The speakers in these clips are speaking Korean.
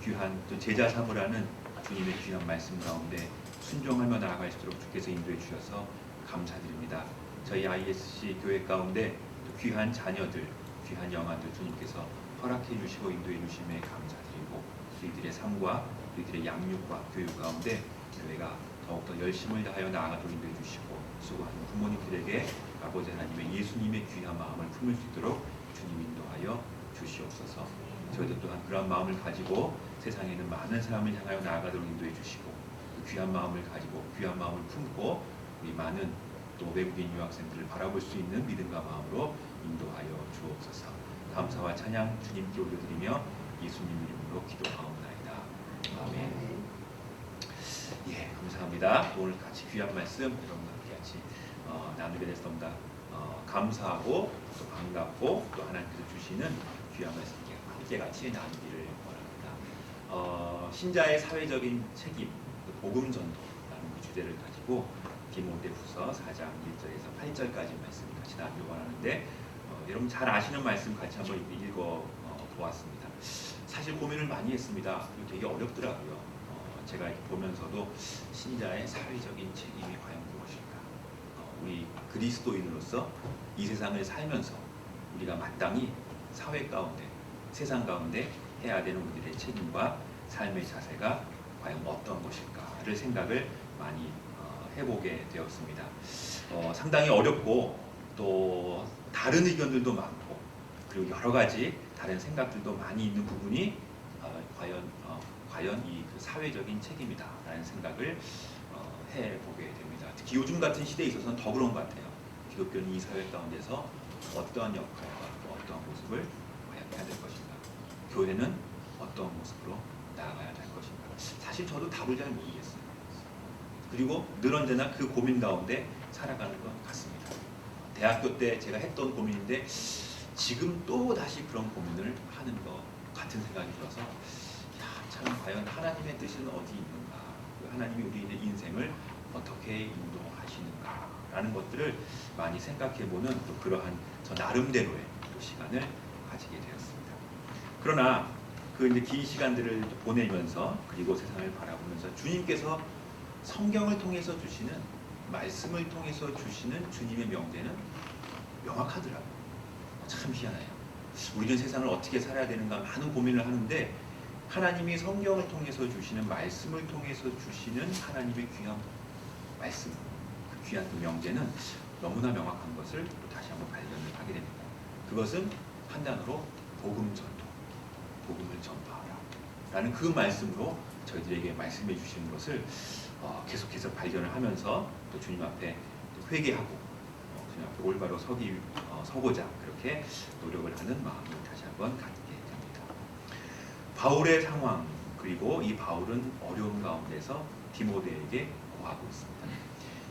귀한 또 제자 삼으라는 주님의 귀한 말씀 가운데 순종하며 나아갈 수 있도록 주께서 인도해 주셔서 감사드립니다. 저희 ISC 교회 가운데 또 귀한 자녀들, 귀한 영아들 주님께서 허락해 주시고 인도해 주심에 감사드리고 저희들의 삶과 저희들의 양육과 교육 가운데 교회가 더욱더 열심을 다하여 나아가도록 인도해 주시고 수고하는 부모님들에게 아버지 하나님의 예수님의 귀한 마음을 품을 수 있도록 주님 인도하여 주시옵소서. 저희도 또한 그런 마음을 가지고 세상에 있는 많은 사람을 향하여 나아가도록 인도해 주시고 그 귀한 마음을 가지고 귀한 마음을 품고 우리 많은 또 외국인 유학생들을 바라볼 수 있는 믿음과 마음으로 인도하여 주옵소서. 감사와 찬양 주님께 올려드리며 예수님 이름으로 기도하옵나이다. 아멘. 예, 감사합니다. 오늘 같이 귀한 말씀 여러분과 함께 같이 나누게 돼서 너무나 감사하고 또 반갑고 또 하나님께서 주시는 귀한 말씀 함께 같이 나누기를 원합니다. 신자의 사회적인 책임, 복음 전도라는 그 주제를 가지고 디모데후서 4장 1절에서 8절까지 말씀을 같이 나누려고 하는데 여러분 잘 아시는 말씀 같이 한번 읽어 보았습니다. 사실 고민을 많이 했습니다. 되게 어렵더라고요. 제가 이렇게 보면서도 신자의 사회적인 책임이 과연 무엇일까? 우리 그리스도인으로서 이 세상을 살면서 우리가 마땅히 사회 가운데, 세상 가운데 해야 되는 우리들의 책임과 삶의 자세가 과연 어떤 것일까를 생각을 많이 해보게 되었습니다. 상당히 어렵고 또 다른 의견들도 많고 그리고 여러 가지 다른 생각들도 많이 있는 부분이 과연 이 사회적인 책임이다라는 생각을 해보게 됩니다. 특히 요즘 같은 시대에 있어서는 더 그런 것 같아요. 기독교는 이 사회 가운데서 어떠한 역할과 어떠한 모습을 과연 해야 될 것인가, 교회는 어떤 모습으로 나아가야 될 것인가. 사실 저도 답을 잘 모르겠어요. 그리고 늘 언제나 그 고민 가운데 살아가는 것 같습니다. 대학교 때 제가 했던 고민인데 지금 또 다시 그런 고민을 하는 것 같은 생각이 들어서 참 과연 하나님의 뜻은 어디 있는가, 하나님이 우리의 인생을 어떻게 인도하시는가라는 것들을 많이 생각해보는 또 그러한 저 나름대로의 또 시간을 가지게 되었습니다. 그러나 그 이제 긴 시간들을 보내면서 그리고 세상을 바라보면서 주님께서 성경을 통해서 주시는 말씀을 통해서 주시는 주님의 명제는 명확하더라고요. 참 희한해요. 우리는 세상을 어떻게 살아야 되는가 많은 고민을 하는데 하나님이 성경을 통해서 주시는 말씀을 통해서 주시는 하나님의 귀한 말씀, 그 귀한 그 명제는 너무나 명확한 것을 또 다시 한번 발견을 하게 됩니다. 그것은 한 단어로 복음 전도, 복음을 전파하라 라는 그 말씀으로 저희들에게 말씀해 주시는 것을 계속해서 발견을 하면서 또 주님 앞에 또 회개하고 주님 앞에 올바로 서고자 그렇게 노력을 하는 마음을 다시 한번 갖게 됩니다. 바울의 상황, 그리고 이 바울은 어려운 가운데서 디모데에게 고하고 있습니다.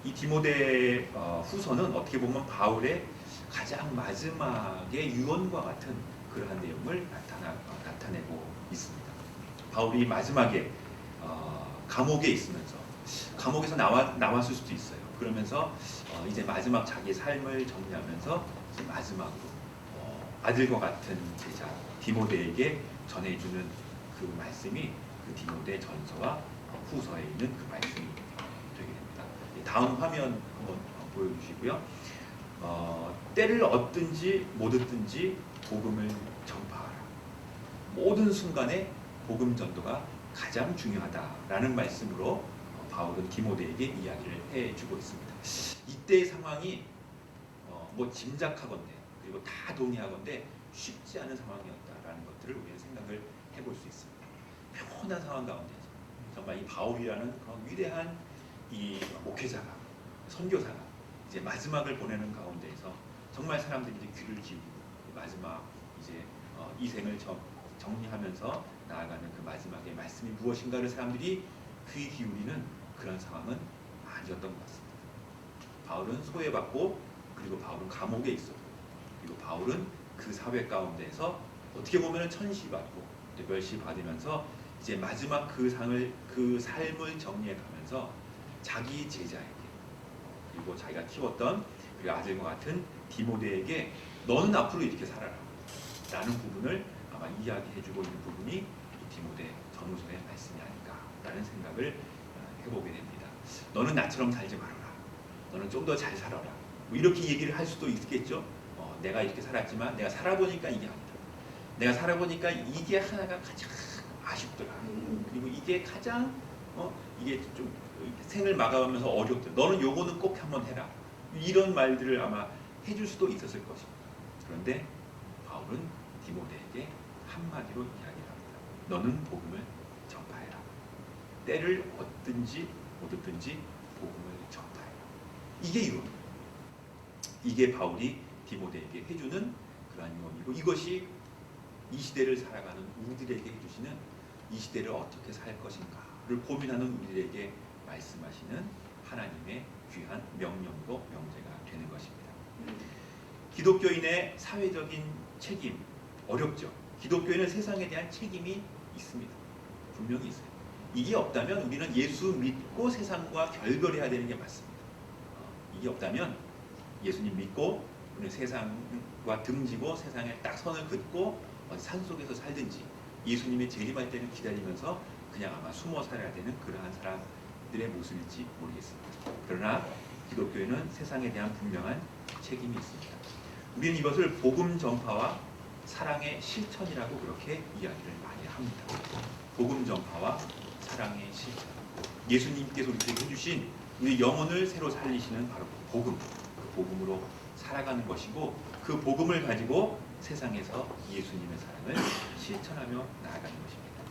이 디모데 후서는 어떻게 보면 바울의 가장 마지막의 유언과 같은 그러한 내용을 나타내고 있습니다. 바울이 마지막에 감옥에 있으면서 감옥에서 나왔을 수도 있어요. 그러면서 이제 마지막 자기 삶을 정리하면서 이제 마지막으로 아들과 같은 제자 디모데에게 전해주는 그 말씀이 그 디모데 전서와 후서에 있는 그 말씀이 되게 됩니다. 다음 화면 한번 보여주시고요. 때를 얻든지 못 얻든지 복음을 전파하라. 모든 순간에 복음 전도가 가장 중요하다라는 말씀으로 바울은 디모데에게 이야기를 해주고 있습니다. 이때의 상황이 뭐 짐작하건대 그리고 다 동의하건대 쉽지 않은 상황이었다라는 것들을 우리는 생각을 해볼 수 있습니다. 평온한 상황 가운데서 정말 이 바울이라는 그런 위대한 이 목회자가, 선교사가 이제 마지막을 보내는 가운데에서 정말 사람들이 이제 귀를 기울이고 마지막 이제 이 생을 정리하면서 나아가는 그 마지막의 말씀이 무엇인가를 사람들이 귀 기울이는 그런 상황은 아니었던 것 같습니다. 바울은 소외받고 그리고 바울은 감옥에 있었고 그리고 바울은 그 사회 가운데에서 어떻게 보면 천시받고 멸시받으면서 이제 마지막 그 삶을 정리해가면서 자기 제자에게 그리고 자기가 키웠던 그리고 아들과 같은 디모데에게 너는 앞으로 이렇게 살아라 라는 부분을 아마 이야기해주고 있는 부분이 이 디모데 디모서의 말씀이 아닌가라는 생각을 해보게 됩니다. 너는 나처럼 살지 말아라. 너는 좀 더 잘 살아라. 뭐 이렇게 얘기를 할 수도 있겠죠. 내가 이렇게 살았지만 내가 살아보니까 이게 아니다. 내가 살아보니까 이게 하나가 가장 아쉽더라. 그리고 이게 가장 이게 좀 생을 마감하면서 어렵더라. 너는 요거는 꼭 한번 해라. 이런 말들을 아마 해줄 수도 있었을 것입니다. 그런데 바울은 디모데에게 한마디로 이야기를 합니다. 너는 복음을 전파해라. 때를 얻든지 못 얻든지 복음을 전파해라. 이게 이론입니다. 이게 바울이 디모데에게 해주는 그러한 유언이고, 이것이 이 시대를 살아가는 우리들에게 해주시는 이 시대를 어떻게 살 것인가를 고민하는 우리들에게 말씀하시는 하나님의 귀한 명령이고 명제가 되는 것입니다. 기독교인의 사회적인 책임 어렵죠. 기독교인은 세상에 대한 책임이 있습니다. 분명히 있어요. 이게 없다면 우리는 예수 믿고 세상과 결별해야 되는 게 맞습니다. 이게 없다면 예수님 믿고 우리는 세상과 등지고 세상에 딱 선을 긋고 산속에서 살든지 예수님의 재림할 때는 기다리면서 그냥 아마 숨어 살아야 되는 그러한 사람들의 모습일지 모르겠습니다. 그러나 기독교에는 세상에 대한 분명한 책임이 있습니다. 우리는 이것을 복음 전파와 사랑의 실천이라고 그렇게 이야기를 많이 합니다. 복음 전파와 사랑의 실천. 예수님께서 우리에게 해주신 우리 영혼을 새로 살리시는 바로 복음. 그 복음으로 살아가는 것이고, 그 복음을 가지고 세상에서 예수님의 사랑을 실천하며 나아가는 것입니다.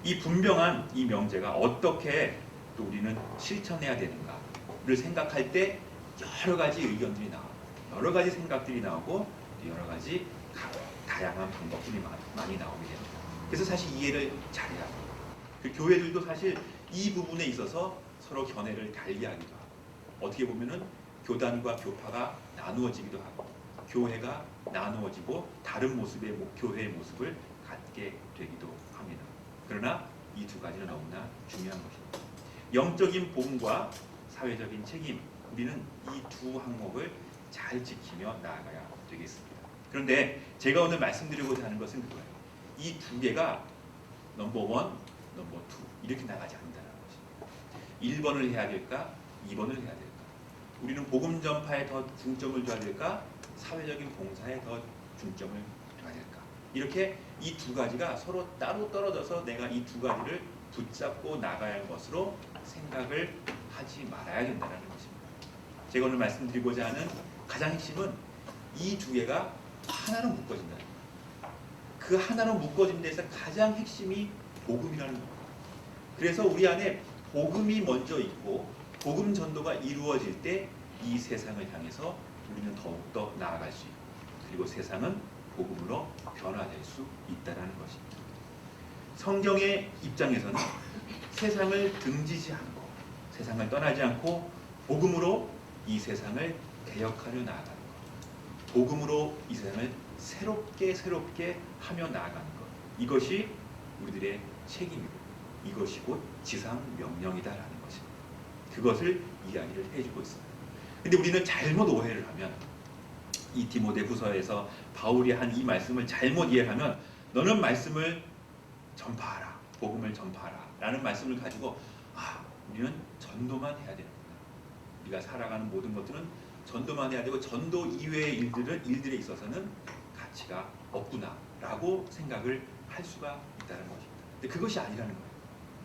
이 분명한 이 명제가 어떻게 또 우리는 실천해야 되는가를 생각할 때 여러 가지 의견들이 나오고 여러 가지 생각들이 나오고 여러 가지 다양한 방법들이 많이 나오게 됩니다. 그래서 사실 이해를 잘해야 합니다. 그 교회들도 사실 이 부분에 있어서 서로 견해를 달리하기도 하고, 어떻게 보면은 교단과 교파가 나누어지기도 하고 교회가 나누어지고 다른 모습의 교회의 모습을 갖게 되기도 합니다. 그러나 이 두 가지는 너무나 중요한 것입니다. 영적인 복음과 사회적인 책임, 우리는 이 두 항목을 잘 지키며 나아가야 되겠습니다. 그런데 제가 오늘 말씀드리고자 하는 것은 그거예요. 이 두 개가 넘버 원, 넘버 투 이렇게 나가지 않는다는 것입니다. 1번을 해야 될까? 2번을 해야 될까? 우리는 복음 전파에 더 중점을 둬야 될까? 사회적인 봉사에 더 중점을 둬야 될까? 이렇게 이 두 가지가 서로 따로 떨어져서 내가 이 두 가지를 붙잡고 나가야 할 것으로 생각을 하지 말아야 된다는 것입니다. 제가 오늘 말씀드리고자 하는 가장 핵심은 이 두 개가 하나로 묶어진다. 그 하나로 묶어진 데서 가장 핵심이 복음이라는 겁니다. 그래서 우리 안에 복음이 먼저 있고 복음 전도가 이루어질 때 이 세상을 향해서 우리는 더욱더 나아갈 수 있고, 그리고 세상은 복음으로 변화될 수 있다는 것입니다. 성경의 입장에서는 세상을 등지지 않고 세상을 떠나지 않고 복음으로 이 세상을 개혁하려 나아가는 것, 복음으로 이 세상을 새롭게 하며 나아가는 것, 이것이 우리들의 책임이고 이것이 곧 지상 명령이다라는 것입니다. 그것을 이야기를 해주고 있습니다. 근데 우리는 잘못 오해를 하면, 이 디모데후서에서 바울이 한 이 말씀을 잘못 이해하면, 너는 말씀을 전파하라, 복음을 전파하라 라는 말씀을 가지고 우리는 전도만 해야 되는구나, 우리가 살아가는 모든 것들은 전도만 해야 되고 전도 이외의 일들에 있어서는 가치가 없구나 라고 생각을 할 수가 있다는 것입니다. 근데 그것이 아니라는 거예요.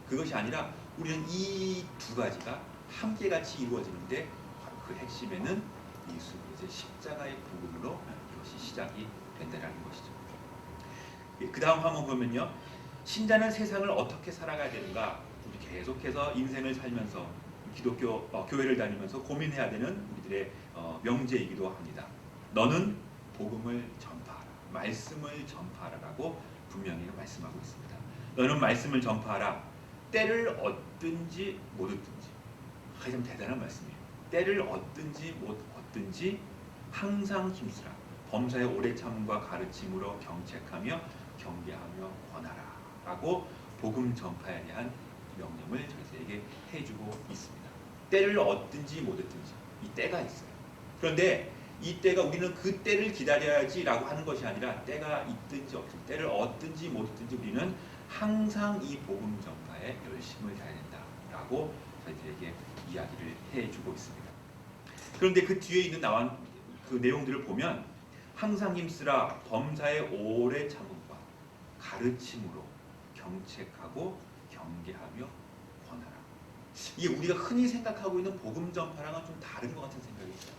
그것이 아니라 우리는 이 두 가지가 함께 같이 이루어지는데, 바로 그 핵심에는 예수 그리스도의 십자가의 복음으로 이것이 시작이 된다는 것이죠. 그 다음 한번 보면요, 신자는 세상을 어떻게 살아가야 되는가, 우리 계속해서 인생을 살면서 기독교 교회를 다니면서 고민해야 되는 우리들의 명제이기도 합니다. 너는 복음을 전파하라, 말씀을 전파하라라고 분명히 말씀하고 있습니다. 너는 말씀을 전파하라. 때를 얻든지 못 얻든지. 참 대단한 말씀이에요. 때를 얻든지 못 얻든지 항상 힘쓰라. 범사의 오래 참음과 가르침으로 경책하며 경계하며 권하라 라고 복음 전파에 대한 명령을 저희들에게 해주고 있습니다. 때를 얻든지 못 얻든지 이 때가 있어요. 그런데 이 때가 우리는 그 때를 기다려야지 라고 하는 것이 아니라, 때가 있든지 없든지 때를 얻든지 못 얻든지 우리는 항상 이 복음 전파에 열심을 다해야 된다라고 저희들에게 이야기를 해주고 있습니다. 그런데 그 뒤에 있는 나와 그 내용들을 보면 항상 힘쓰라 범사의 오래 참음과 가르침으로 경책하고 경계하며 권하라. 이게 우리가 흔히 생각하고 있는 복음 전파랑은 좀 다른 것 같은 생각이 있어요.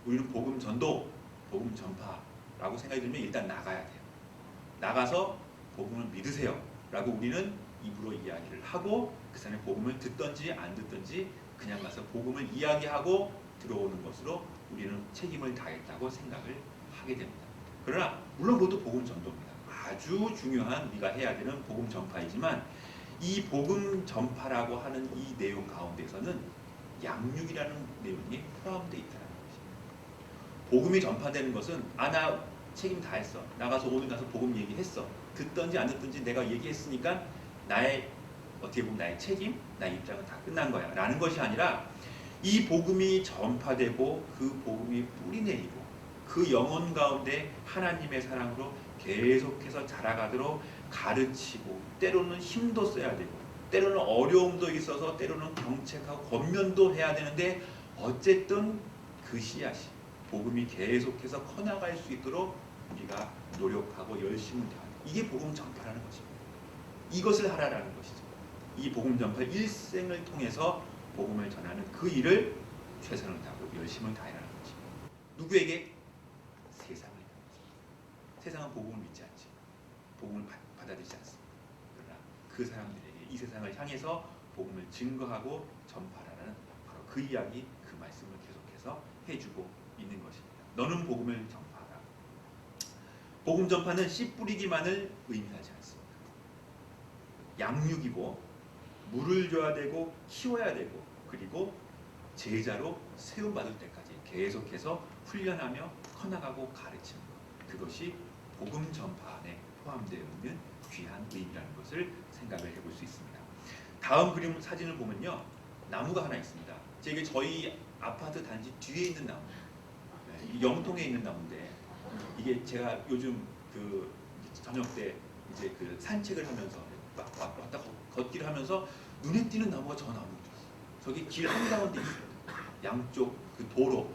우리는 복음 전도, 복음 전파라고 생각이 들면 일단 나가야 돼요. 나가서 복음을 믿으세요 라고 우리는 입으로 이야기를 하고 그 사람의 복음을 듣든지 안 듣든지 그냥 가서 복음을 이야기하고 들어오는 것으로 우리는 책임을 다했다고 생각을 하게 됩니다. 그러나 물론 그것도 복음 전도입니다. 아주 중요한 우리가 해야 되는 복음 전파이지만 이 복음 전파라고 하는 이 내용 가운데서는 양육이라는 내용이 포함되어 있다는 것입니다. 복음이 전파되는 것은 나 책임 다 했어. 나가서 오늘 가서 복음 얘기했어. 듣든지 안 듣든지 내가 얘기했으니까 나의 어떻게 보면 나의 책임, 나의 입장은 다 끝난 거야 라는 것이 아니라 이 복음이 전파되고 그 복음이 뿌리내리고 그 영혼 가운데 하나님의 사랑으로 계속해서 자라가도록 가르치고 때로는 힘도 써야 되고 때로는 어려움도 있어서 때로는 경책하고 권면도 해야 되는데 어쨌든 그 씨앗이 복음이 계속해서 커나갈 수 있도록 우리가 노력하고 열심을 다하는 이게 복음 전파라는 것입니다. 이것을 하라라는 것이죠. 이 복음 전파 일생을 통해서 복음을 전하는 그 일을 최선을 다하고 열심을 다해라는 것입니다. 누구에게? 세상을. 세상은 복음을 믿지 않지. 복음을 받아들이지 않습니다. 그러나 그 사람들에게 이 세상을 향해서 복음을 증거하고 전파하라는 바로 그 이야기, 그 말씀을 계속해서 해주고 있는 것입니다. 너는 복음을 전파하라. 복음 전파는 씨 뿌리기만을 의미하지 않습니다. 양육이고 물을 줘야 되고 키워야 되고 그리고 제자로 세움받을 때까지 계속해서 훈련하며 커나가고 가르치는 것. 그것이 복음 전파 안에 포함되어 있는 귀한 의미라는 것을 생각을 해볼 수 있습니다. 다음 그림 사진을 보면요. 나무가 하나 있습니다. 이게 저희 아파트 단지 뒤에 있는 나무. 영통에 있는 나무인데 이게 제가 요즘 그 저녁 때 이제 그 산책을 하면서 왔다 걷기를 하면서 눈에 띄는 나무가 저 나무죠. 저기 길 한가운데 있어요. 양쪽 그 도로,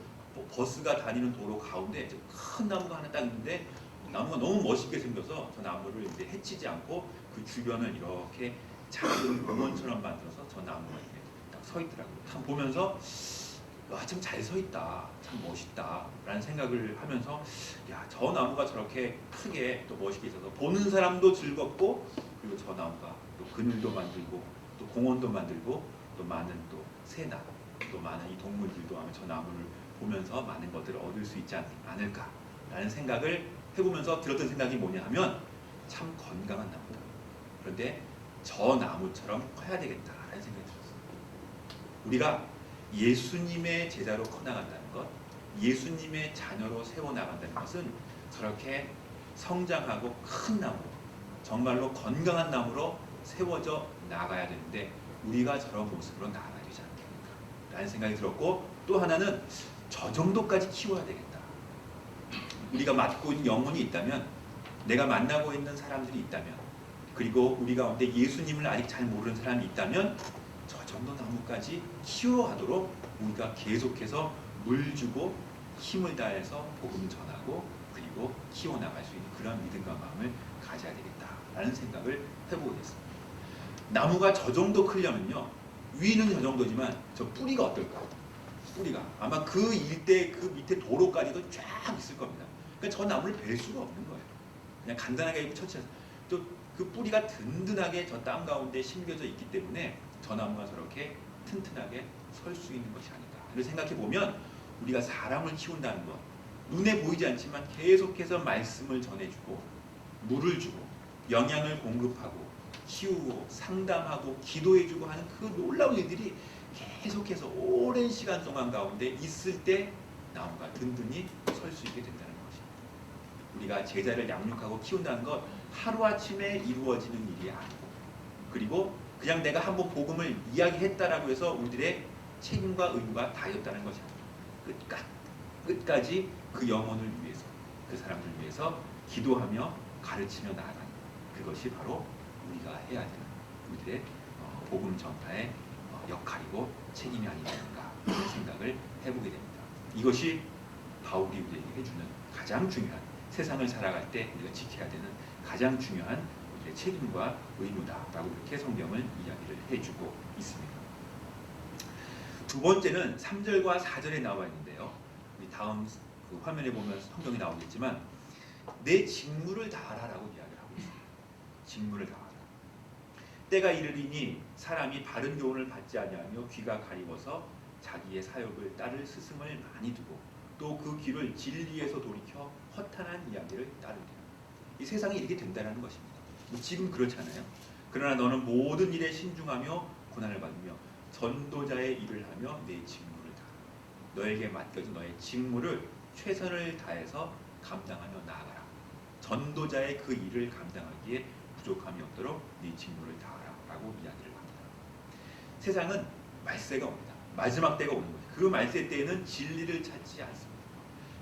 버스가 다니는 도로 가운데 큰 나무가 하나 딱 있는데 나무가 너무 멋있게 생겨서 저 나무를 이제 해치지 않고 그 주변을 이렇게 작은 공원처럼 만들어서 저 나무가 이렇게 딱 서 있더라고요. 참 보면서 와, 참 잘 서 있다, 참 멋있다 라는 생각을 하면서 야, 저 나무가 저렇게 크게 또 멋있게 있어서 보는 사람도 즐겁고 그리고 저 나무가 또 그늘도 만들고 또 공원도 만들고 또 많은 또 새나 또 많은 이 동물들도 아마 저 나무를 보면서 많은 것들을 얻을 수 있지 않을까 라는 생각을 해보면서 들었던 생각이 뭐냐 하면 참 건강한 나무다. 그런데 저 나무처럼 커야 되겠다라는 생각이 들었어요. 우리가 예수님의 제자로 커나간다는 것, 예수님의 자녀로 세워나간다는 것은 저렇게 성장하고 큰 나무로 정말로 건강한 나무로 세워져 나가야 되는데 우리가 저런 모습으로 나가야 되지 않겠는가 라는 생각이 들었고 또 하나는 저 정도까지 키워야 되겠다. 우리가 맡고 있는 영혼이 있다면 내가 만나고 있는 사람들이 있다면 그리고 우리 가운데 예수님을 아직 잘 모르는 사람이 있다면 저 정도 나무까지 키워가도록 우리가 계속해서 물 주고 힘을 다해서 복음 전하고 그리고 키워나갈 수 있는 그런 믿음과 마음을 가져야 되겠다라는 생각을 해보게 됐습니다. 나무가 저 정도 크려면요 위는 저 정도지만 저 뿌리가 어떨까? 뿌리가 아마 그 일대 그 밑에 도로까지도 쫙 있을 겁니다. 그러니까 저 나무를 벨 수가 없는 거예요. 그냥 간단하게 처치해서 또 그 뿌리가 든든하게 저 땅 가운데 심겨져 있기 때문에 저 나무가 저렇게 튼튼하게 설 수 있는 것이 아닌가. 이걸 생각해 보면 우리가 사람을 키운다는 것 눈에 보이지 않지만 계속해서 말씀을 전해주고 물을 주고 영양을 공급하고 키우고 상담하고 기도해주고 하는 그 놀라운 일들이 계속해서 오랜 시간 동안 가운데 있을 때 나무가 든든히 설 수 있게 된다는 것입니다. 우리가 제자를 양육하고 키운다는 것 하루아침에 이루어지는 일이 아니고 그리고 그냥 내가 한번 복음을 이야기했다라고 해서 우리들의 책임과 의무가 다였다는 것이 아닙니다. 끝까지 그 영혼을 위해서 그 사람을 위해서 기도하며 가르치며 나아가는 그것이 바로 우리가 해야 되는 우리들의 복음 전파의 역할이고 책임이 아니겠는가 하는 생각을 해보게 됩니다. 이것이 바울이 우리에게 해주는 가장 중요한, 세상을 살아갈 때 우리가 지켜야 되는 가장 중요한 우리의 책임과 의무다라고 이렇게 성경을 이야기를 해주고 있습니다. 두 번째는 3절과 4절에 나와 있는데요. 우리 다음 그 화면에 보면 성경이 나오겠지만 내 직무를 다하라라고 이야기를 하고 있습니다. 직무를 다하라. 때가 이르리니 사람이 바른 교훈을 받지 아니하며 귀가 가리워서 자기의 사욕을 따를 스승을 많이 두고 또 그 귀를 진리에서 돌이켜 허탄한 이야기를 따르리라. 이 세상이 이렇게 된다는 것입니다. 지금 그렇잖아요. 그러나 너는 모든 일에 신중하며 고난을 받으며 전도자의 일을 하며 내 직무를 다하라. 너에게 맡겨진 너의 직무를 최선을 다해서 감당하며 나아가라. 전도자의 그 일을 감당하기에 부족함이 없도록 네 직무를 다하라 라고 이야기를 합니다. 세상은 말세가 옵니다. 마지막 때가 오는 거죠. 그 말세 때에는 진리를 찾지 않습니다.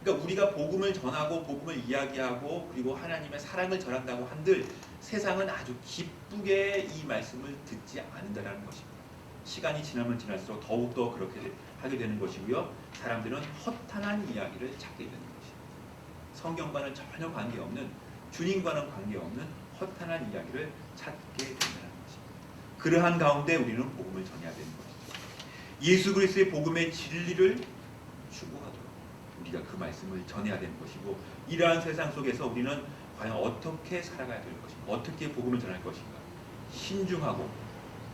그러니까 우리가 복음을 전하고 복음을 이야기하고 그리고 하나님의 사랑을 전한다고 한들 세상은 아주 기쁘게 이 말씀을 듣지 않는다는 것입니다. 시간이 지나면 지날수록 더욱더 그렇게 하게 되는 것이고요. 사람들은 허탄한 이야기를 찾게 되는 것입니다. 성경과는 전혀 관계없는, 주님과는 관계없는 허탄한 이야기를 찾게 된다는 것입니다. 그러한 가운데 우리는 복음을 전해야 되는 것입니다. 예수 그리스도의 복음의 진리를 추구하도록 우리가 그 말씀을 전해야 되는 것이고, 이러한 세상 속에서 우리는 과연 어떻게 살아가야 될 것인가, 어떻게 복음을 전할 것인가, 신중하고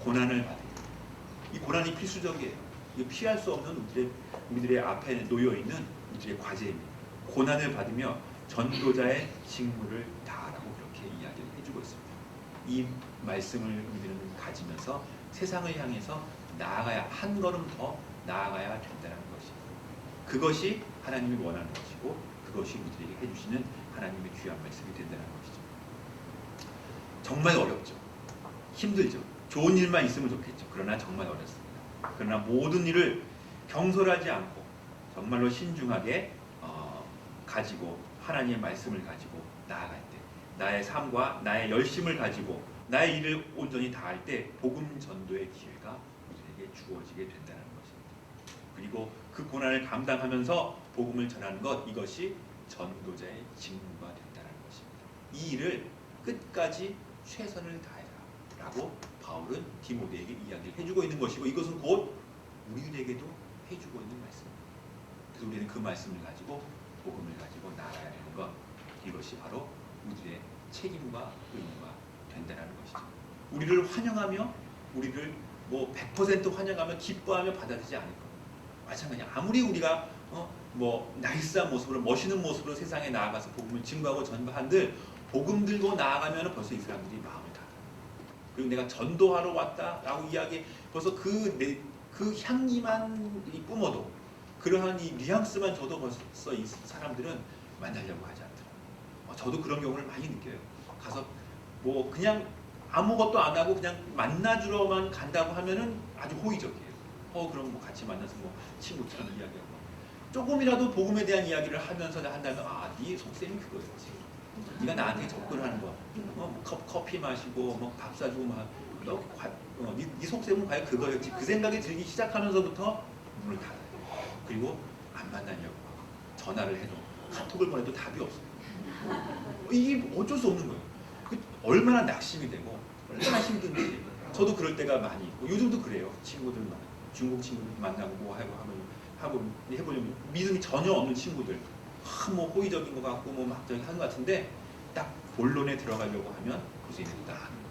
고난을 받으려. 이 고난이 필수적이에요. 이거 피할 수 없는 우리들의 앞에 놓여 있는 우리들의 과제입니다. 고난을 받으며 전도자의 직무를 다하라고 그렇게 이야기를 해주고 있습니다. 이 말씀을 우리는 가지면서 세상을 향해서 나아가야, 한 걸음 더 나아가야 된다는 것입니다. 그것이 하나님이 원하는 것이고 그것이 우리에게 해주시는 하나님의 귀한 말씀이 된다는 것이죠. 정말 어렵죠. 힘들죠. 좋은 일만 있으면 좋겠죠. 그러나 정말 어렵습니다. 그러나 모든 일을 경솔하지 않고 정말로 신중하게 가지고 하나님의 말씀을 가지고 나아갈 때, 나의 삶과 나의 열심을 가지고 나의 일을 온전히 다할 때 복음 전도의 기회가 우리에게 주어지게 된다는 것입니다. 그리고 그 고난을 감당하면서 복음을 전하는 것, 이것이 전도자의 직무가 된다는 것입니다. 이 일을 끝까지 최선을 다해라 라고 바울은 디모데에게 이야기를 해주고 있는 것이고, 이것은 곧 우리에게도 해주고 있는 말씀입니다. 그래서 우리는 그 말씀을 가지고 복음을 가지고 나아가야 되는 것, 이것이 바로 우리의 책임과 의무가 된다는 것이죠. 우리를 환영하며 우리를 100% 환영하며 기뻐하며 받아들이지 않을 것. 마찬가지야. 아무리 우리가 나이스한 모습으로, 멋있는 모습으로 세상에 나아가서 복음을 증거하고 전파한들, 복음 들고 나아가면 벌써 이 사람들이 마음을 닫아. 그리고 내가 전도하러 왔다라고 이야기, 벌써 그 향기만 뿜어도, 그러한 이 뉘앙스만 줘도 벌써 이 사람들은 만나려고 하지 않더라고요. 저도 그런 경우를 많이 느껴요. 가서 그냥 아무것도 안 하고 그냥 만나주러만 간다고 하면은 아주 호의적이에요. 그럼 같이 만나서 친구처럼 이야기하고, 조금이라도 복음에 대한 이야기를 하면서 한다면, 네 속셈이 그거였지. 네가 나한테 접근하는 거, 커피 마시고 밥 사주고 네 속셈은 과연 그거였지. 그 생각이 들기 시작하면서부터 문을 닫아요. 그리고 안 만나려고 하고, 전화를 해도, 카톡을 보내도 답이 없어요. 이게 어쩔 수 없는 거예요. 얼마나 낙심이 되고 얼마나 힘든지. 저도 그럴 때가 많이 있고, 요즘도 그래요. 친구들 중국 친구들 만나고 해보려면 믿음이 전혀 없는 친구들, 호의적인 것 같고 막 저기 하는 것 같은데, 딱 본론에 들어가려고 하면 고생했다 하는 거.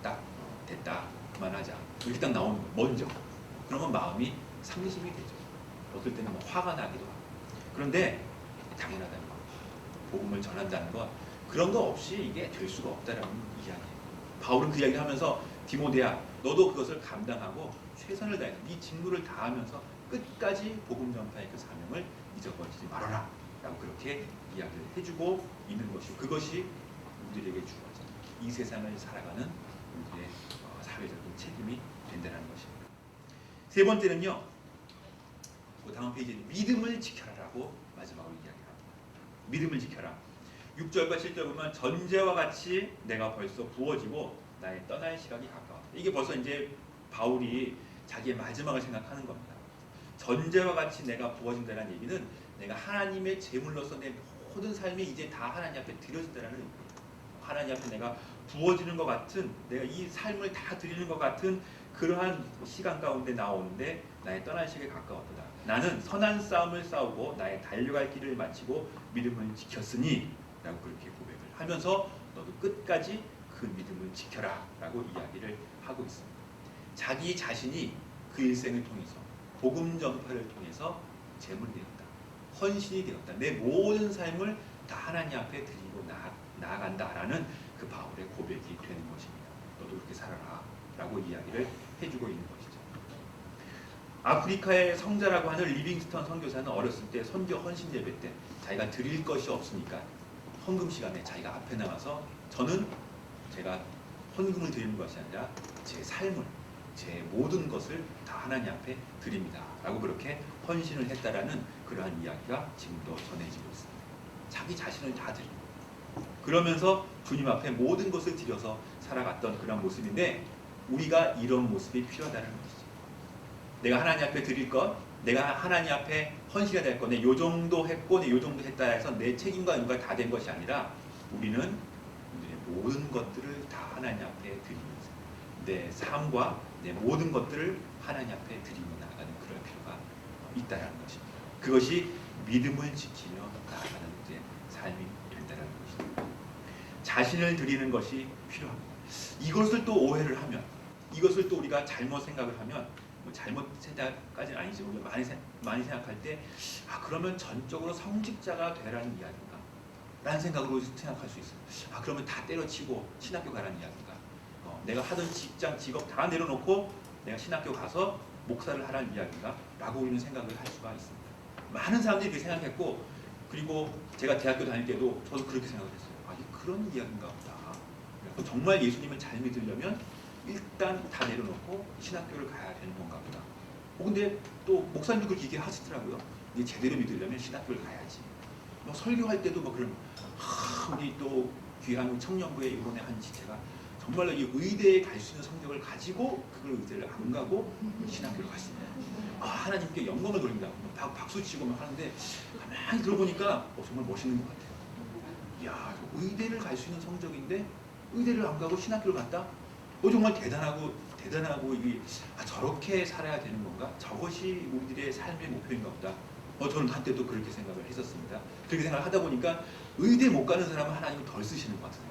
딱 됐다, 그만하자, 이렇게 딱 나오는 거 먼저. 그러면 마음이 상심이 되죠. 어떨 때는 화가 나기도 하고. 그런데 당연하다는 거, 복음을 전한다는 것, 그런 거 없이 이게 될 수가 없다라는 이야기예요. 바울은 그 이야기를 하면서, 디모데야, 너도 그것을 감당하고 최선을 다해서 네 직무를 다하면서 끝까지 복음 전파의 그 사명을 잊어버리지 말아라 라고 그렇게 이야기를 해주고 있는 것이고, 그것이 우리에게 주어진 이 세상을 살아가는 우리의 사회적인 책임이 된다는 것입니다. 세 번째는요, 그 다음 페이지에 믿음을 지켜라라고 마지막으로 이야기합니다. 믿음을 지켜라. 6절과 7절 보면, 전제와 같이 내가 벌써 부어지고 나의 떠날 시각이 가까웠다. 이게 벌써 이제 바울이 자기의 마지막을 생각하는 겁니다. 전제와 같이 내가 부어진다는 얘기는 내가 하나님의 제물로서 내 모든 삶이 이제 다 하나님 앞에 드려진다는 의미예요. 하나님 앞에 내가 부어지는 것 같은, 내가 이 삶을 다 드리는 것 같은 그러한 시간 가운데 나오는데 나의 떠날 시기에 가까웠다. 나는 선한 싸움을 싸우고 나의 달려갈 길을 마치고 믿음을 지켰으니 라고 그렇게 고백을 하면서 너도 끝까지 그 믿음을 지켜라 라고 이야기를 하고 있습니다. 자기 자신이 그 일생을 통해서 복음 전파를 통해서 제물이 되었다. 헌신이 되었다. 내 모든 삶을 다 하나님 앞에 드리고 나아간다라는 그 바울의 고백이 되는 것입니다. 너도 그렇게 살아라 라고 이야기를 해주고 있는 것이죠. 아프리카의 성자라고 하는 리빙스턴 선교사는 어렸을 때 선교 헌신 예배 때 자기가 드릴 것이 없으니까 헌금 시간에 자기가 앞에 나가서 저는 제가 헌금을 드리는 것이 아니라 제 삶을, 제 모든 것을 다 하나님 앞에 드립니다 라고 그렇게 헌신을 했다라는 그러한 이야기가 지금도 전해지고 있습니다. 자기 자신을 다 드리고 그러면서 주님 앞에 모든 것을 드려서 살아갔던 그런 모습인데 우리가 이런 모습이 필요하다는 것이죠. 내가 하나님 앞에 드릴 것, 내가 하나님 앞에 헌신해야 될 것, 내 요 정도 했고 내 요 정도 했다 해서 내 책임과 의무가 다 된 것이 아니라 우리는 우리의 모든 것들을 다 하나님 앞에 드리면서 내 삶과 내 모든 것들을 하나님 앞에 드리며 나아가는 그럴 필요가 있다는 것입니다. 그것이 믿음을 지키며 나아가는 우리의 삶이 된다는 것입니다. 자신을 드리는 것이 필요합니다. 이것을 또 오해를 하면, 이것을 또 우리가 잘못 생각을 하면, 뭐 잘못 생각까지는 아니지만 우리가 많이 생각할 때 그러면 전적으로 성직자가 되라는 이야기인가? 라는 생각으로 생각할 수 있어요. 그러면 다 때려치고 신학교 가라는 이야기인가? 내가 하던 직장, 직업 다 내려놓고 내가 신학교 가서 목사를 하라는 이야기인가? 라고 우리는 생각을 할 수가 있습니다. 많은 사람들이 그렇게 생각했고 그리고 제가 대학교 다닐 때도 저도 그렇게 생각을 했어요. 이게 그런 이야기인가 보다. 그래서 정말 예수님을 잘 믿으려면 일단 다 내려놓고 신학교를 가야 되는 건가 보다. 근데 또 목사님도 그렇게 얘기하시더라고요. 이게 제대로 믿으려면 신학교를 가야지. 뭐 설교할 때도 뭐 그런 우리 또 귀한 청년부의 이번에 한 지체가 정말로 이 의대에 갈 수 있는 성적을 가지고 그걸 의대를 안 가고 신학교를 갔습니다. 하나님께 영광을 돌립니다. 박수 치고 막 하는데 가만히 들어보니까 정말 멋있는 것 같아요. 이야, 의대를 갈 수 있는 성적인데 의대를 안 가고 신학교를 갔다? 정말 대단하고 이게 저렇게 살아야 되는 건가? 저것이 우리들의 삶의 목표인가 보다. 저는 한때도 그렇게 생각을 했었습니다. 그렇게 생각을 하다 보니까 의대 못 가는 사람은 하나님은 덜 쓰시는 것 같은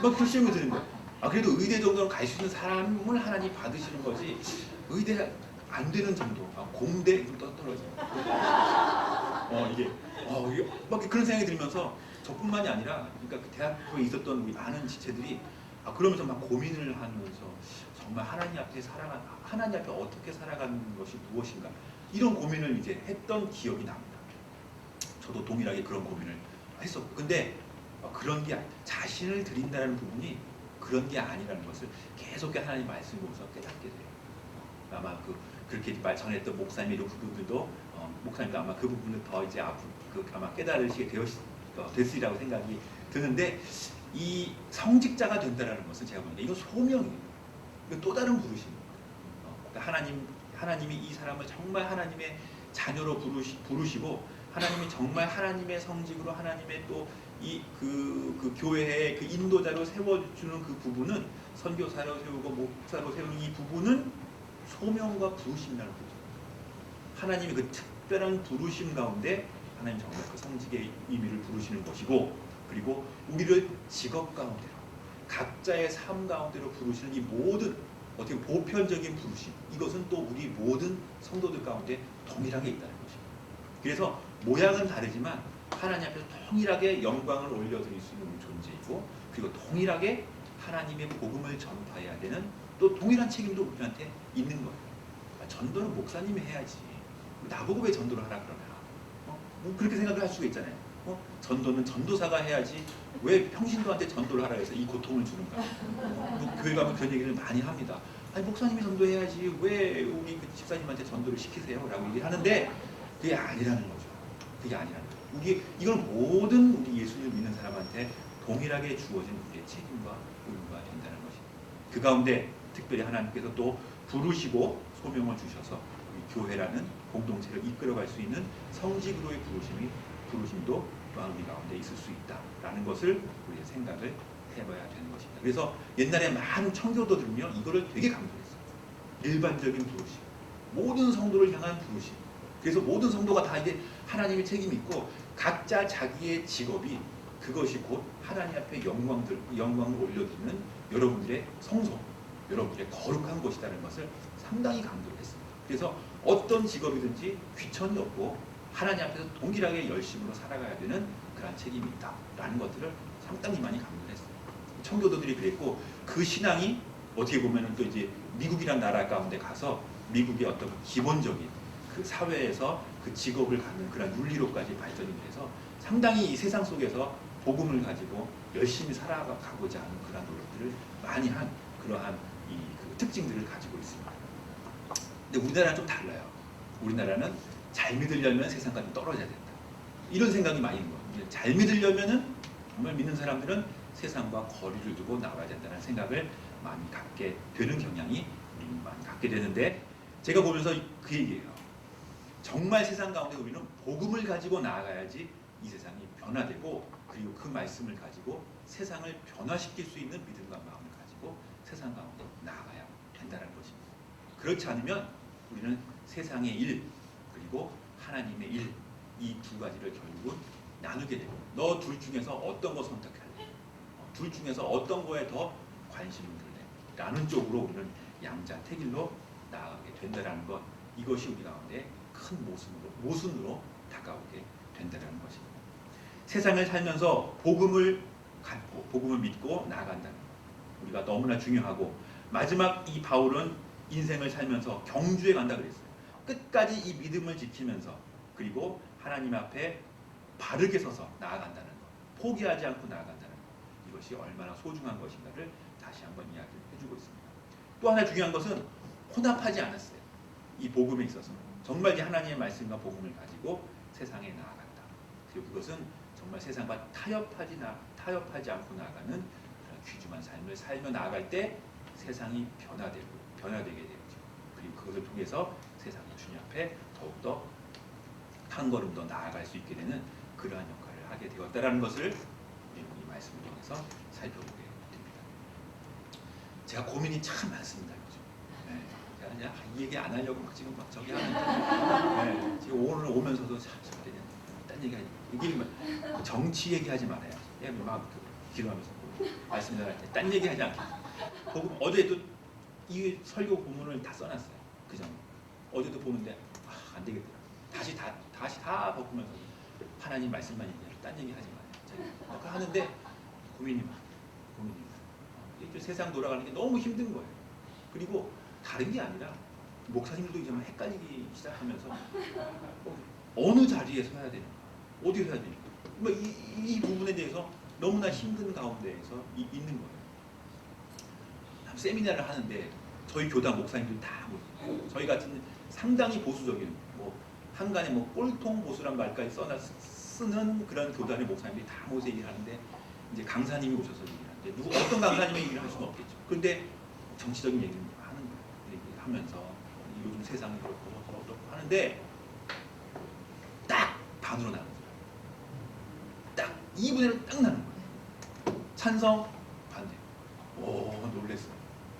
막 그런 시험이 드는 거예요. 그래도 의대 정도는 갈 수 있는 사람을 하나님 받으시는 거지 의대 안 되는 정도, 공대 이렇게 떨어져요. 이게 막 그런 생각이 들면서 저뿐만이 아니라 그러니까 그 대학교에 있었던 우리 많은 지체들이 그러면서 막 고민을 하면서 정말 하나님 앞에 하나님 앞에 어떻게 살아가는 것이 무엇인가 이런 고민을 이제 했던 기억이 납니다. 저도 동일하게 그런 고민을 했었고 근데 그런 게 자신을 드린다는 부분이 그런 게 아니라는 것을 계속 하나님 말씀 보면서 깨닫게 돼요. 아마 그렇게 전했던 목사님의 부분들도 목사님도 아마 그 부분을 더 이제 아마 깨달으시게 됐으리라고 생각이 드는데 이 성직자가 된다는 것은 제가 보니까 이건 소명이에요. 이건 또 다른 부르심입니다. 그러니까 하나님이 이 사람을 정말 하나님의 자녀로 부르시고 하나님이 정말 하나님의 성직으로 하나님의 또 그 교회의 그 인도자로 세워주는 그 부분은 선교사로 세우고 목사로 세우는 이 부분은 소명과 부르심이라는 거죠. 하나님의 그 특별한 부르심 가운데 하나님 정말 그 성직의 의미를 부르시는 것이고 그리고 우리를 직업 가운데로 각자의 삶 가운데로 부르시는 이 모든 어떻게 보편적인 부르심 이것은 또 우리 모든 성도들 가운데 동일하게 있다는 것입니다. 그래서 모양은 다르지만 하나님 앞에서 동일하게 영광을 올려드릴 수 있는 존재이고 그리고 동일하게 하나님의 복음을 전파해야 되는 또 동일한 책임도 우리한테 있는 거예요. 전도는 목사님이 해야지 나보고 왜 전도를 하라 그러냐 뭐 그렇게 생각을 할 수가 있잖아요. 전도는 전도사가 해야지 왜 평신도한테 전도를 하라 해서 이 고통을 주는가. 교회 가면 그런 얘기를 많이 합니다. 목사님이 전도해야지 왜 우리 그 집사님한테 전도를 시키세요? 라고 얘기를 하는데 그게 아니라는 거죠. 그게 아니라는 거죠. 이건 모든 우리 예수님을 믿는 사람한테 동일하게 주어진 우리의 책임과 의무가 된다는 것입니다. 그 가운데 특별히 하나님께서 또 부르시고 소명을 주셔서 이 교회라는 공동체를 이끌어갈 수 있는 성직으로의 부르심도 또한 우리 가운데 있을 수 있다라는 것을 우리의 생각을 해봐야 되는 것입니다. 그래서 옛날에 많은 청교도들은요 이거를 되게 강조했어요. 일반적인 부르심, 모든 성도를 향한 부르심. 그래서 모든 성도가 다 이제 하나님의 책임이 있고 각자 자기의 직업이 그것이 곧 하나님 앞에 영광을 올려드리는 여러분들의 성소, 여러분들의 거룩한 곳이라는 것을 상당히 강조를 했습니다. 그래서 어떤 직업이든지 귀천이 없고 하나님 앞에서 동일하게 열심으로 살아가야 되는 그런 책임이 있다라는 것들을 상당히 많이 강조를 했어요. 청교도들이 그랬고 그 신앙이 어떻게 보면은 또 이제 미국이라는 나라 가운데 가서 미국의 어떤 기본적인 그 사회에서 그 직업을 갖는 그런 윤리로까지 발전이 돼서 상당히 이 세상 속에서 복음을 가지고 열심히 살아가고자 하는 그런 노력들을 많이 한 그러한 그 특징들을 가지고 있습니다. 근데 우리나라는 좀 달라요. 우리나라는 잘 믿으려면 세상과 좀 떨어져야 된다. 이런 생각이 많이 있는 거예요. 잘 믿으려면은 정말 믿는 사람들은 세상과 거리를 두고 나와야 된다는 생각을 많이 갖게 되는 경향이 우리는 많이 갖게 되는데 제가 보면서 그 얘기예요. 정말 세상 가운데 우리는 복음을 가지고 나아가야지 이 세상이 변화되고 그리고 그 말씀을 가지고 세상을 변화시킬 수 있는 믿음과 마음을 가지고 세상 가운데 나아가야 된다는 것입니다. 그렇지 않으면 우리는 세상의 일 그리고 하나님의 일 이 두 가지를 결국은 나누게 되고 너 둘 중에서 어떤 거 선택할래? 둘 중에서 어떤 거에 더 관심을 둘래? 라는 쪽으로 우리는 양자택일로 나아가게 된다는 것 이것이 우리 가운데 큰 모순으로 다가오게 된다는 것입니다. 세상을 살면서 복음을 갖고 복음을 믿고 나아간다는 것 우리가 너무나 중요하고 마지막 이 바울은 인생을 살면서 경주에 간다 그랬어요. 끝까지 이 믿음을 지키면서 그리고 하나님 앞에 바르게 서서 나아간다는 것 포기하지 않고 나아간다는 것 이것이 얼마나 소중한 것인가를 다시 한번 이야기를 해주고 있습니다. 또 하나 중요한 것은 혼합하지 않았어요. 이 복음에 있어서 정말 이 하나님의 말씀과 복음을 가지고 세상에 나아간다. 그리고 그것은 정말 세상과 타협하지 않고 나아가는 그런 귀중한 삶을 살며 나아갈 때 세상이 변화되게 되죠. 그리고 그것을 통해서 세상이 주님 앞에 더욱더 한 걸음 더 나아갈 수 있게 되는 그러한 역할을 하게 되었다라는 것을 이 말씀을 통해서 살펴보게 됩니다. 제가 고민이 참 많습니다. 요즘. 네. 제가 그냥 이 얘기 안 하려고 지금 막 저기 하는데 네. 지금 오늘 오면서도 참 딴 얘기하지 정치 얘기하지 말아야지. 막 기도하면서 말씀드릴 때 딴 얘기하지 않겠다. 어제도 이 설교 본문을 다 써놨어요. 그죠? 어제도 보는데 안 되겠더라. 다시 다 바꾸면서 하나님 말씀만 얘기하고 딴 얘기 하지 마요. 제가 하는데 고민이 많아요. 세상 돌아가는 게 너무 힘든 거예요. 그리고 다른 게 아니라 목사님들도 이제 막 헷갈리기 시작하면서 어느 자리에 서야 되는가, 어디를 해야 되는가. 이 부분에 대해서 너무나 힘든 가운데에서 있는 거예요. 세미나를 하는데 저희 교단 목사님들 다 저희 같은 상당히 보수적인 한간에 꼴통 보수란 말까지 쓰는 그런 교단의 목사님들이 다 모여서 얘기를 하는데 이제 강사님이 오셔서 얘기를 하는데 어떤 강사님의 얘기를 할 수는 없겠죠. 그런데 정치적인 얘기를 하는 거예요. 얘기를 하면서 요즘 세상이 그렇고 하는데 딱 반으로 나는 거예요. 딱 2분의 1로 딱 나는 거예요. 찬성, 반대. 놀랬어요.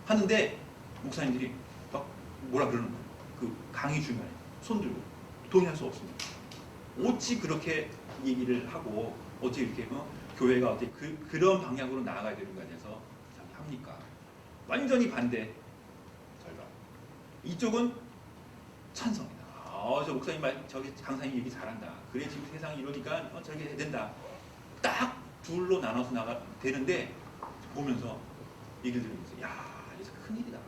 하는데 목사님들이 막 뭐라 그러는 거예요. 그 강의 중간에 손 들고 동의할 수 없습니다. 어찌 그렇게 얘기를 하고 어찌 이렇게 교회가 어떻게 그런 방향으로 나아가야 되는 거에 대해서 합니까? 완전히 반대 절반. 이쪽은 찬성이다. 저 목사님 저기 강사님 얘기 잘한다. 그래 지금 세상이 이러니까 저기 해야 된다. 딱 둘로 나눠서 되는데 보면서 얘기를 들으면서 야 이거 큰일이다.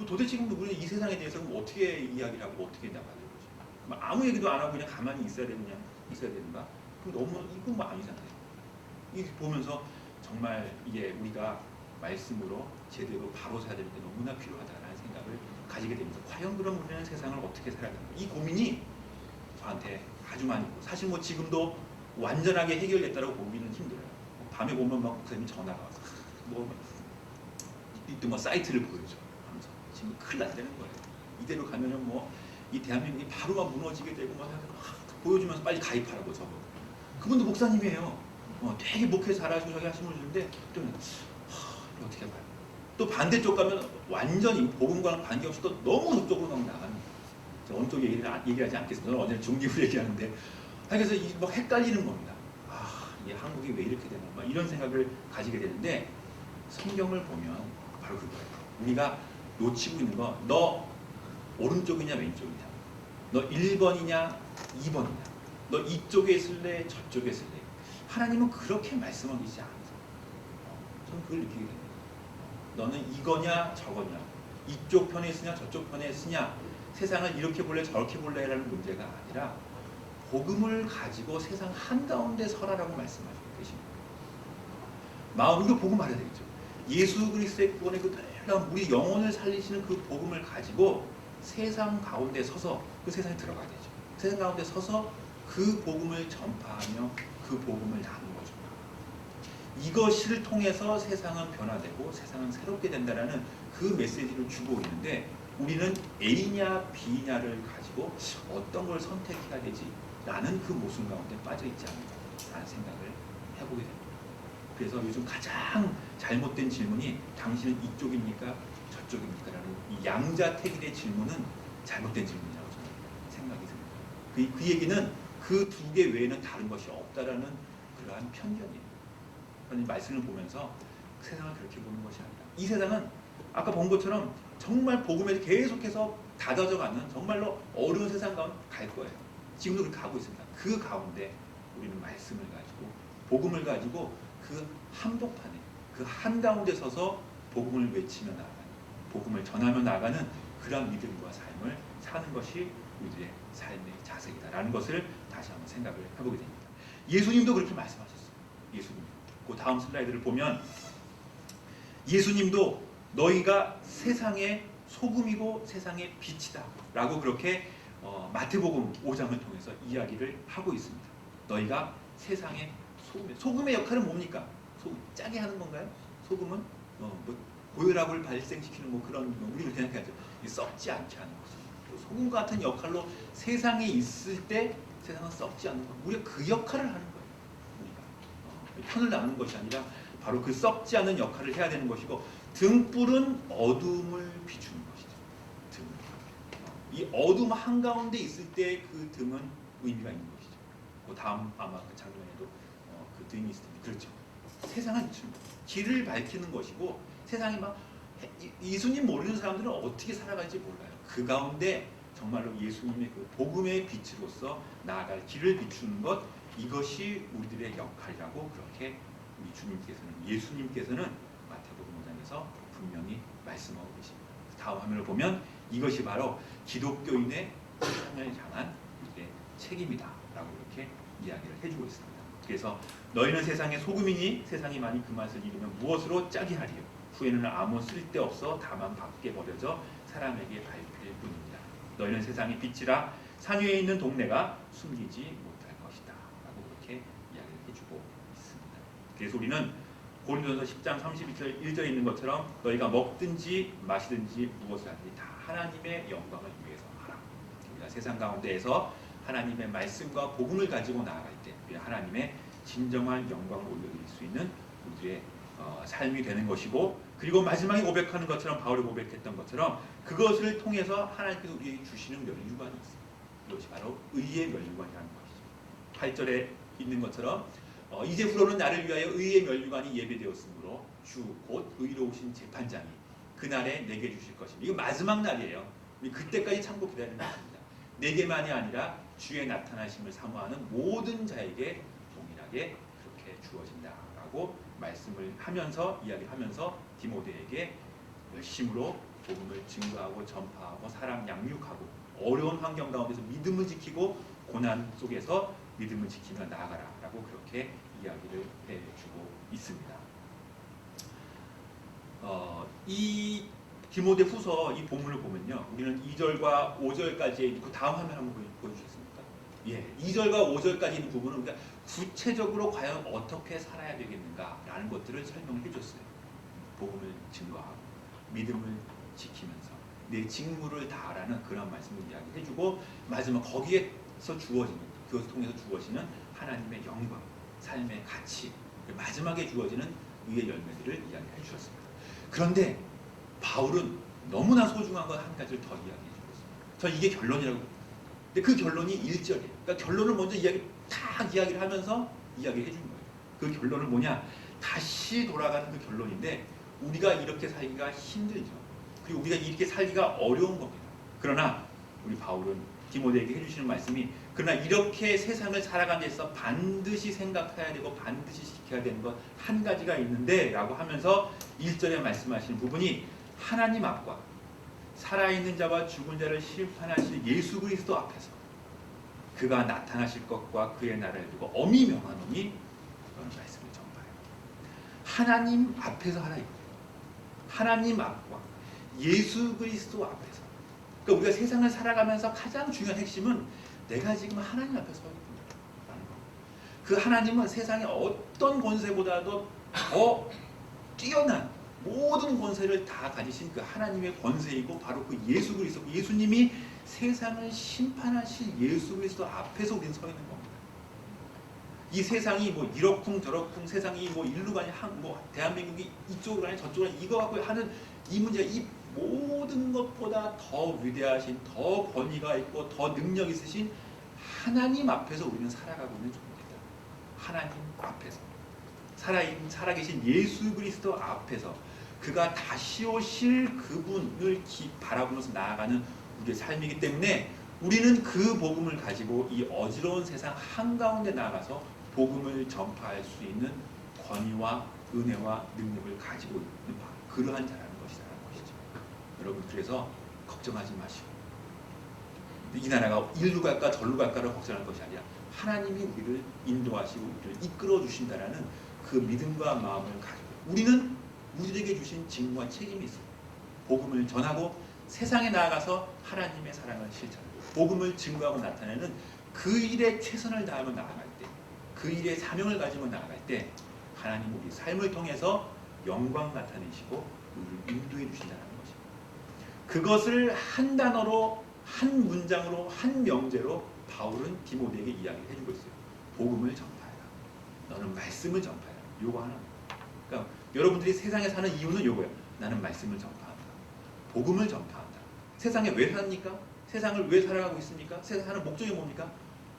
도대체 지금 우리는 이 세상에 대해서 어떻게 이야기를 하고 어떻게 나가야 되지? 아무 얘기도 안 하고 그냥 가만히 있어야 되는가? 그럼 너무 이건 아니잖아요. 이 보면서 정말 이게 우리가 말씀으로 제대로 바로 서야 되는데 너무나 필요하다라는 생각을 가지게 됩니다. 과연 그럼 우리는 세상을 어떻게 살아야 되는가? 이 고민이 저한테 아주 많이 있고 사실 지금도 완전하게 해결됐다고 보기는 힘들어요. 밤에 보면 막 목사님이 전화가 와서 뭐 사이트를 보여줘. 하면서 지금 큰일 난다는 거예요. 이대로 가면은 뭐 이 대한민국이 바로 막 무너지게 되고 막 보여주면서 빨리 가입하라고 저거. 그분도 목사님이에요. 되게 목회 잘하시고 저기 하시는 분인데 또 이거 어떻게 봐요? 또 반대쪽 가면 완전히 복음과는 관계없이 또 너무 저쪽으로 막 나가는. 어느 쪽 얘기하지 않겠습니다. 저는 언제나 중립을 얘기하는데 그래서 막 헷갈리는 겁니다. 이게 한국이 왜 이렇게 되나 막 이런 생각을 가지게 되는데 성경을 보면 바로 그거예요. 우리가 놓치고 있는 거, 너 오른쪽이냐 왼쪽이냐, 너 1번이냐 2번이냐, 너 이쪽에 있을래 저쪽에 있을래. 하나님은 그렇게 말씀하시지 않으세요. 저는 그걸 느끼게 됩니다. 너는 이거냐 저거냐, 이쪽 편에 쓰냐 저쪽 편에 쓰냐, 세상을 이렇게 볼래 저렇게 볼래라는 문제가 아니라 복음을 가지고 세상 한가운데 서라라고 말씀하시고 계십니다. 마음으로 복음 알아야 되겠죠. 예수 그리스도의 구원의 그 놀라운 우리 영혼을 살리시는 그 복음을 가지고 세상 가운데 서서 그 세상에 들어가야 되죠. 세상 가운데 서서 그 복음을 전파하며 그 복음을 나누는 거죠. 이것을 통해서 세상은 변화되고 세상은 새롭게 된다라는 그 메시지를 주고 있는데 우리는 A냐 B냐를 가지고 어떤 걸 선택해야 되지? 라는 그 모순 가운데 빠져있지 않을까라는 생각을 해보게 됩니다. 그래서 요즘 가장 잘못된 질문이 당신은 이쪽입니까? 저쪽입니까? 라는 이 양자택일의 질문은 잘못된 질문이라고 저는 생각이 듭니다. 그 얘기는 그 두 개 외에는 다른 것이 없다라는 그러한 편견이에요. 그러니 말씀을 보면서 세상을 그렇게 보는 것이 아니라 이 세상은 아까 본 것처럼 정말 복음에 계속해서 다져져가는 정말로 어려운 세상 가운데 갈 거예요. 지금도 그렇게 가고 있습니다. 그 가운데 우리는 말씀을 가지고 복음을 가지고 그 한복판에 그 한가운데 서서 복음을 외치며 나아가는, 복음을 전하며 나아가는 그런 믿음과 삶을 사는 것이 우리들의 삶의 자세이다라는 것을 다시 한번 생각을 해보게 됩니다. 예수님도 그렇게 말씀하셨어요. 예수님. 그 다음 슬라이드를 보면 예수님도 너희가 세상의 소금이고 세상의 빛이다 라고 그렇게 마태복음 5장을 통해서 이야기를 하고 있습니다. 너희가 세상의 소금의 역할은 뭡니까? 소금 짜게 하는 건가요? 소금은 고혈압을 발생시키는 그런 우리가 생각하죠. 썩지 않게 하는 것입니다. 소금 같은 역할로 세상에 있을 때 세상은 썩지 않는 것. 우리가 그 역할을 하는 거예요. 우리가 편을 나누는 것이 아니라 바로 그 썩지 않는 역할을 해야 되는 것이고 등불은 어둠을 비추는 것이죠. 등. 이 어둠 한가운데 있을 때 그 등은 의미가 있는 것이죠. 그 다음 아마 그 장면에도 그 등이 있을 텐데 그렇죠. 세상은 길을 밝히는 것이고 세상이 막 예수님 모르는 사람들은 어떻게 살아갈지 몰라요. 그 가운데 정말로 예수님의 그 복음의 빛으로서 나아갈 길을 비추는 것 이것이 우리들의 역할이라고 그렇게 우리 주님께서는 예수님께서는 마태복음 5장에서 분명히 말씀하고 계십니다. 다음 화면을 보면 이것이 바로 기독교인의 세상을 향한 우리의 책임이다라고 이렇게 이야기를 해주고 있습니다. 그래서 너희는 세상의 소금이니 세상이 많이 그 맛을 잃으면 무엇으로 짜게 하리요? 후에는 아무 쓸데없어 다만 밖에 버려져 사람에게 밟힐 뿐입니다. 너희는 세상의 빛이라 산 위에 있는 동네가 숨기지 못할 것이다 라고 그렇게 이야기를 해주고 있습니다. 그래서 우리는 고린도전서 10장 32절 1절에 있는 것처럼 너희가 먹든지 마시든지 무엇을 하든지 다 하나님의 영광을 위해서 하라. 우리가 세상 가운데에서 하나님의 말씀과 복음을 가지고 나아갈 때 우리 하나님의 진정한 영광을 올려드릴 수 있는 우리의 삶이 되는 것이고 그리고 마지막에 고백하는 것처럼 바울이 고백했던 것처럼 그것을 통해서 하나님께서 우리에게 주시는 면류관이 있습니다. 이것이 바로 의의 면류관이라는 것이죠. 8절에 있는 것처럼 이제부로는 나를 위하여 의의 면류관이 예배되었으므로 주 곧 의로우신 재판장이 그날에 내게 주실 것입니다. 이거 마지막 날이에요. 그때까지 참고 기다리는 것입니다. 내게만이 아니라 주의 나타나심을 사모하는 모든 자에게 동일하게 그렇게 주어진다라고 말씀을 하면서 이야기하면서 디모데에게 열심으로 복음을 증거하고 전파하고 사람 양육하고 어려운 환경 가운데서 믿음을 지키고 고난 속에서 믿음을 지키며 나아가라라고 그렇게 이야기를 해주고 있습니다. 이 디모데 후서 이 본문을 보면요, 우리는 2절과 5절까지의 그 다음 화면 한번 보여주시겠습니까? 2절과 5절까지 있는 부분은 우리가 구체적으로 과연 어떻게 살아야 되겠는가라는 것들을 설명해 줬어요. 복음을 증거하고 믿음을 지키면서 내 직무를 다하라는 그런 말씀을 이야기해 주고, 마지막 거기에서 주어지는, 그것을 통해서 주어지는 하나님의 영광, 삶의 가치, 마지막에 주어지는 의의 열매들을 이야기해 주셨습니다. 그런데 바울은 너무나 소중한 것 한 가지를 더 이야기해 주고 있습니다. 저 이게 결론이라고. 근데 그 결론이 1절이에요. 그러니까 결론을 먼저 이야기를 하면서 이야기해 준 거예요. 그 결론은 뭐냐? 다시 돌아가는 그 결론인데, 우리가 이렇게 살기가 힘들죠. 그리고 우리가 이렇게 살기가 어려운 겁니다. 그러나 우리 바울은 디모데에게 해주시는 말씀이, 그러나 이렇게 세상을 살아가는 데 있어서 반드시 생각해야 되고 반드시 지켜야 되는 것 한 가지가 있는데 라고 하면서 1절에 말씀하시는 부분이, 하나님 앞과 살아있는 자와 죽은 자를 심판하실 예수 그리스도 앞에서 그가 나타나실 것과 그의 나라를 두고 엄히 명하노니, 이런 말씀을 전파해요. 하나님 앞에서 살아있고 하나님 앞과 예수 그리스도 앞에서, 그러니까 우리가 세상을 살아가면서 가장 중요한 핵심은 내가 지금 하나님 앞에 서 있구나라는 거. 그 하나님은 세상의 어떤 권세보다도 더 뛰어난 모든 권세를 다 가지신 그 하나님의 권세이고, 바로 그 예수 그리스도, 예수님이 세상을 심판하실 예수 그리스도 앞에서 우리는 서 있는 겁니다. 이 세상이 뭐 이러쿵 저러쿵, 세상이 뭐 일로 가냐, 뭐 대한민국이 이쪽으로 가냐 저쪽으로 가냐, 이거 갖고 하는 이 문제, 이 모든 것보다 더 위대하신, 더 권위가 있고 더 능력 있으신 하나님 앞에서 우리는 살아가고 있는 존재다. 하나님 앞에서 살아계신 예수 그리스도 앞에서 그가 다시 오실 그분을 바라보면서 나아가는 우리의 삶이기 때문에, 우리는 그 복음을 가지고 이 어지러운 세상 한가운데 나가서 복음을 전파할 수 있는 권위와 은혜와 능력을 가지고 있는 그러한 자라는 것이라는 것이죠. 여러분, 그래서 걱정하지 마시고, 이 나라가 일로 갈까 절로 갈까를 걱정할 것이 아니라 하나님이 우리를 인도하시고 우리를 이끌어 주신다라는 그 믿음과 마음을 가지고, 우리는 우리에게 주신 직무와 책임이 있습니다. 복음을 전하고 세상에 나아가서 하나님의 사랑을 실천하고 복음을 증거하고 나타내는 그 일에 최선을 다하며 나아갈 때, 그 일에 사명을 가지고 나아갈 때, 하나님 우리 삶을 통해서 영광 나타내시고 우리를 인도해 주신다는 것입니다. 그것을 한 단어로, 한 문장으로, 한 명제로 바울은 디모데에게 이야기를 해주고 있어요. 복음을 전파해라. 너는 말씀을 전파해라. 요거 하나. 그러니까 여러분들이 세상에 사는 이유는 요거예요. 나는 말씀을 전파한다. 복음을 전파한다. 세상에 왜 삽니까? 세상을 왜 살아가고 있습니까? 세상 사는 목적이 뭡니까?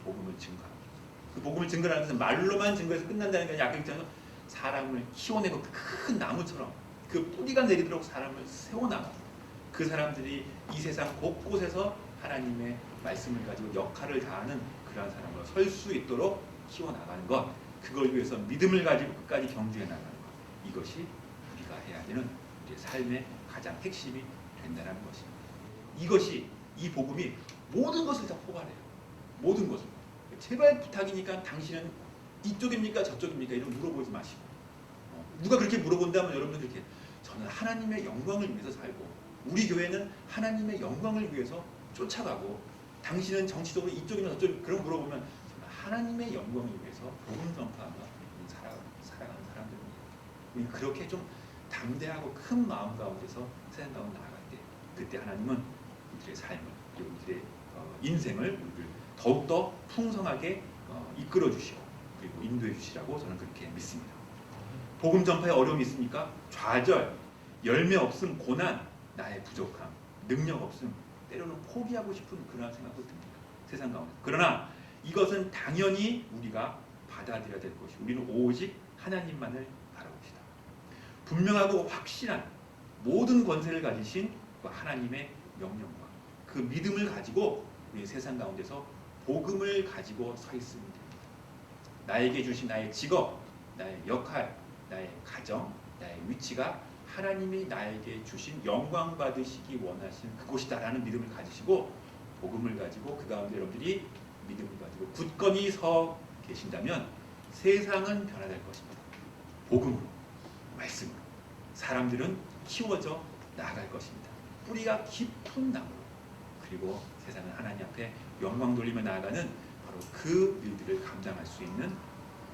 복음을 증거합니다. 그 복음을 증거하는 것은 말로만 증거해서 끝난다는 게 아니라, 아까 얘기했잖아요. 사람을 키워내고 큰 나무처럼 그 뿌리가 내리도록 사람을 세워나가고, 그 사람들이 이 세상 곳곳에서 하나님의 말씀을 가지고 역할을 다하는 그러한 사람으로 설 수 있도록 키워나가는 것, 그걸 위해서 믿음을 가지고 끝까지 경주해 나가는 것, 이것이 우리가 해야 되는 우리의 삶의 가장 핵심이 된다는 것입니다. 이것이, 이 복음이 모든 것을 다 포괄해요. 모든 것을. 제발 부탁이니까 당신은 이쪽입니까 저쪽입니까 이런 물어보지 마시고, 누가 그렇게 물어본다면 여러분들 그렇게, 저는 하나님의 영광을 위해서 살고 우리 교회는 하나님의 영광을 위해서 쫓아가고, 당신은 정치적으로 이쪽이나 저쪽, 그런 물어보면 저는 하나님의 영광을 위해서 복음 전파하며 살아가는 사람들입니다. 우리 그렇게 좀 담대하고 큰 마음 가운데서 세상 가운데 나아갈 때, 그때 하나님은 우리의 삶을, 그리고 우리의 인생을 우리를 더욱더 풍성하게 이끌어 주시고 그리고 인도해 주시라고 저는 그렇게 믿습니다. 복음 전파에 어려움이 있습니까? 좌절, 열매 없음, 고난, 나의 부족함, 능력 없음, 때로는 포기하고 싶은 그런 생각도 듭니다. 세상 가운데. 그러나 이것은 당연히 우리가 받아들여야 될 것이, 우리는 오직 하나님만을 바라봅시다. 분명하고 확실한 모든 권세를 가지신 그 하나님의 명령과 그 믿음을 가지고 우리 세상 가운데서 복음을 가지고 서 있으면 됩니다. 나에게 주신 나의 직업, 나의 역할, 나의 가정, 나의 위치가 하나님이 나에게 주신 영광 받으시기 원하시는 그곳이다라는 믿음을 가지시고, 복음을 가지고 그 가운데 여러분들이 믿음을 가지고 굳건히 서 계신다면 세상은 변화될 것입니다. 복음으로, 말씀으로 사람들은 키워져 나아갈 것입니다. 뿌리가 깊은 나무로, 그리고 세상은 하나님 앞에 영광 돌리며 나아가는 바로 바로 그 일들을 감당할 수 있는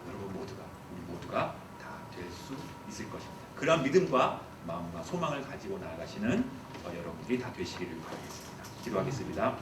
여러분 모두가, 우리 모두가 다 될 수 있을 것입니다. 그런 믿음과 마음과 소망을 가지고 나아가시는 여러분들이 다 되시기를 바라겠습니다. 기도하겠습니다.